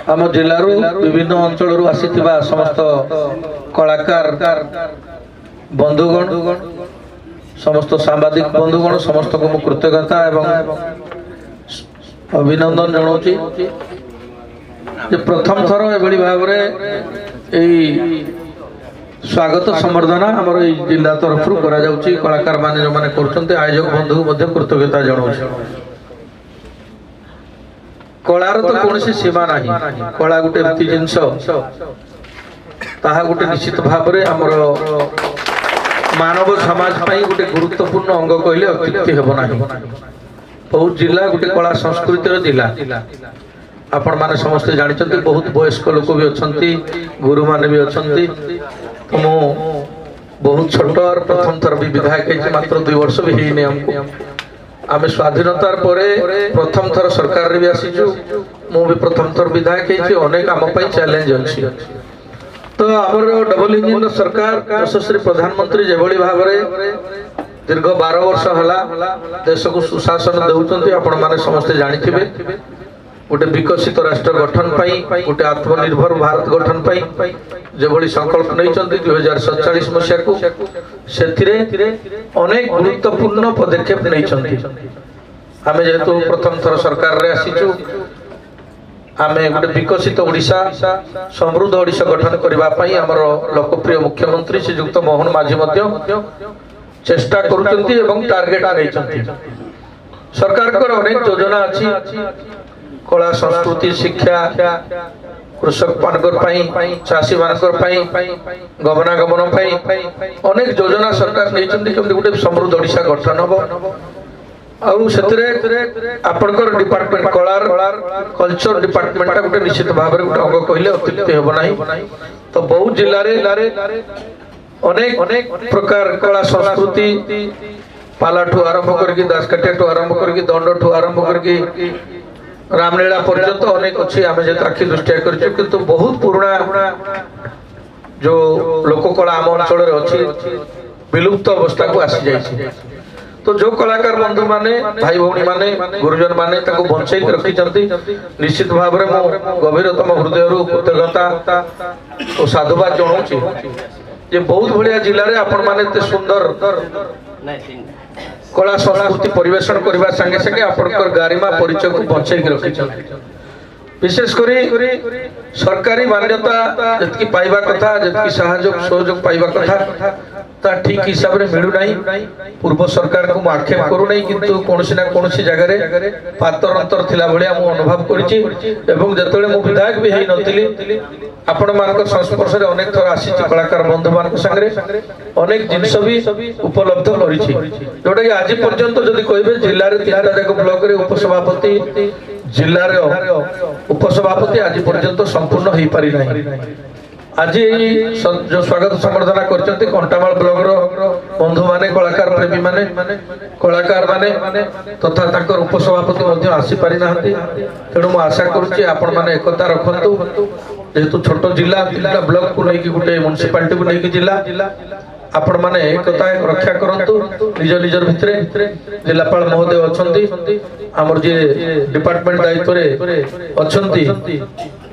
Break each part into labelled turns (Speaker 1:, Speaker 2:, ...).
Speaker 1: आम जिलूर विभिन्न अंचल आसीथिबा समस्त कलाकार बंधुगण समस्त सांबादिक बंधुगण समस्त को कृतज्ञता एवं अभिनंदन जनाऊँगी प्रथम थर एभली भाव स्वागत संबर्धना आमर जिला तरफ कलाकार मान जो मैंने कर आयोजक बंधु कृतज्ञता जनाऊँ। कलार तो कौन सी सीमा नहीं कला गोटे एमती जिनस ताहा गोटे निश्चित भाव में आमर मानव समाज पाई गोटे गुरुत्वपूर्ण अंग कहले अत्युक्ति हेब नाही। बहुत जिला गोटे कला संस्कृतिर जिला आपण माने समस्ते जानिचंती बहुत वयस्क लोक भी अछंती गुरु माने भी अछंती। तो मो बहुत छोट और प्रथम थर भी विधायक मात्र 2 वर्ष भी हेने हमको आम स्वाधीनतार परे प्रथम थर सरकार रे भी आसीचु मु भी प्रथम थर विधायक अनेक आम चैलेंज अच्छी। तो आमर डबल इंजिन सरकार यशस्वी प्रधानमंत्री जेभली भाव दीर्घ 12 वर्ष है देश को सुशासन देउचंती आपण माने समस्ते जानिथिबे गोटे विकसित राष्ट्र गठन पाई गोटे आत्मनिर्भर भारत गठन पाई जेभली संकल्प नैचंती 2047 मसीहा को सेथिरे अनेक गुरुत्वपूर्ण पदक्षेप नैचंती। आमे जेहेतु प्रथम थर सरकार रे आसीचु आमे गोटे विकसित ओडिशा समृद्ध ओडिशा गठन करबा पाई हमर लोकप्रिय मुख्यमंत्री श्रीयुक्त मोहन माझी मध्य चेष्टा करूचंती एवं टार्गेट नैचंती। सरकार को अनेक योजना अछि कला संस्कृति शिक्षा कृषक मानकर चाषी मानकर गमनागमन अनेक योजना सरकार नहीं गोटे समृद्ध ओडिशा गठन हम आपणकर डिपार्टमेंट कलार कल्चर डिपार्टमेंट गोटे निश्चित भाव में गोटे अंग कहले अत्युक्ति हेब नाही। तो बहुत जिले अनेक प्रकार कला संस्कृति पालाठू आरंभ करके दासकाठिया आरंभ करके दंड ठू आरंभ करके रामलीला पर्यंत अनेक अच्छी आम जो आखि दृष्टिया कर बहुत पुराना जो लोककला आम अंचल अच्छी विलुप्त अवस्था को आसी जाए। तो जो कलाकार बंधु माने भाई भौणी माने गुरुजन माने बंचाई रखी निश्चित भाव में मो गभीरतम हृदय कृतज्ञता और साधुवाद जनाऊँ। बहुत बढ़िया जिले में आपण मैंने सुंदर कला संस्कृति परिवेशन करने संगे संगे आपनकर गारिमा परिचय को बचाई रखी विशेष करी सरकारी मान्यता जतकी पाइबा कथा जतकी सहयोग पाइबा कथा ता ठीक हिसाब रे मिलु नाही। पूर्व सरकार को आक्षेप करू नाही किंतु कोनसी ना कोनसी जगह रे पातर अंतर थिला भलिया मु अनुभव करिछि एवं जतले मु विधायक भी हेई नथिली आपण मानक संस्पर्श रे अनेक थर आसी कलाकार बंधु मानक संगे अनेक जिनिस भी उपलब्ध करिछि जोटा कि आज पर्यंत जदि कहबे जिल्ला रे 3टा जाक ब्लॉक रे उपसभापति जिल्ला रे उपसभापति आज पर्यंत संपूर्ण हेई पारि नाही। आज जो स्वागत संबर्धना करचंती कंटामाल ब्लॉक रो बंधु माने कलाकार प्रेमी माने कलाकार माने तथा ताकर उपसभापति मध्ये आसी पारि नाहंती। तेणु मु आशा करूची आपण माने एकता रखंतु जेतु छोटो जिला 3टा ब्लॉक को लेकी गुटे म्युनिसिपालिटी को लेकी जिला आपण माने एकता रक्षा करंतु निज निजर भितरे जिलापाल महोदय अछंती हमर जे डिपार्टमेंट दायित्व रे अछंती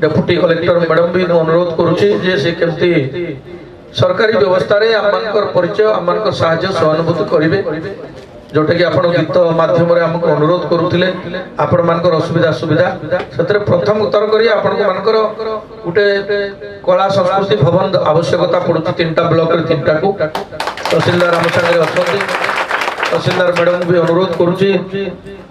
Speaker 1: डेप्यूटी कलेक्टर मैडम भी अनुरोध करूची जे से केमती सरकारी व्यवस्था रे आमनकर परिचय आमनकर सहायता सहानुभूति करिवे जोटा कि आपण गीत माध्यम रे हमको अनुरोध करूथिले आपण मानकर असुविधा सुविधा सेतरे प्रथम उत्तर करी आपण मानकर गुटे कला संस्कृति भवन आवश्यकता पड़ुची 3टा ब्लॉक रे 3टा को तहसीलदार हम संगे अछंती तहसीलदार मैडम भी अनुरोध करूची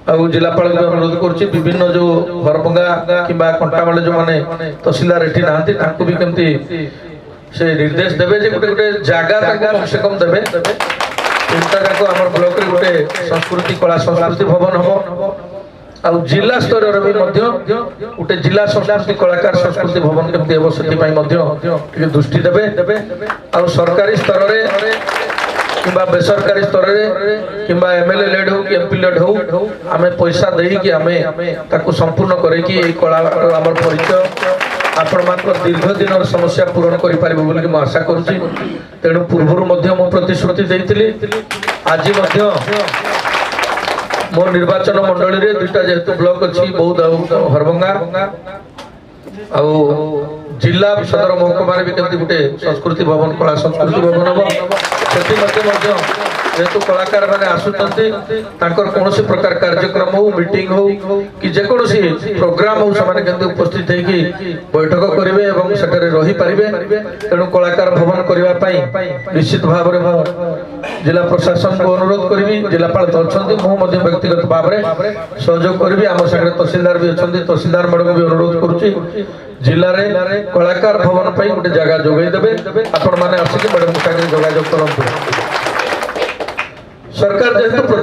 Speaker 1: और जिलापाल भी अनुरोध करूची विभिन्न जो हरपंगा किबा कंटामाल जो माने तहसीलदार एठी नाहंती तांको भी केमती से निर्देश देबे जे गुटे गुटे जागा तांको कम से कम देबे 3टा जाको हमर ब्लॉक रे गुटे संस्कृति कला संस्कृति भवन हम और जिला स्तर रे भी मध्य गुटे जिला संस्कृति कलाकार संस्कृति भवन केमती हेबो सेति पई मध्य दृष्टि देबे और सरकारी स्तर रे किंबा बेसरकारी स्तर रे किंबा एमएलए लेड हो कि एमपी लेड हो आमे पैसा देई कि आमे ताको संपूर्ण करे कि ए कला हमर परिचय आपण मात्र दीर्घ दिन समस्या पूरण करि पारिबो बोली कि म आशा करूची। तेणु पूर्वरु मध्य मो प्रतिश्रुति देइतिली आज मध्य मो निर्वाचन मंडली रे दुईटा जेहेतु ब्लॉक अच्छी बहुत हरभंगा आउ जिला सदर महकुमार भी केमती गोटे संस्कृति भवन कला संस्कृति भवन हम जेहेतु कलाकार मैंने आसुचंती कौन प्रकार कार्यक्रम हो मीटिंग हो कि जेकोसी प्रोग्राम हो से उपस्थित होगी बैठक करेंगे और सेठारे रही पारे तेणु कलाकार भवन करने निश्चित भाव में जिला प्रशासन को अनुरोध करी जिलापाल तो अच्छा मुझे व्यक्तिगत भाव में सहयोग करी आम सागर तहसीलदार भी अच्छा तहसीलदार मैडम भी अनुरोध करुच्ची जिले में कलाकार भवन पर गोटे जगह जोगेदेवे आपण मैंने आसिक मैडम सागर जोगाजोग करूँ सरकार जेहेतु प्रथम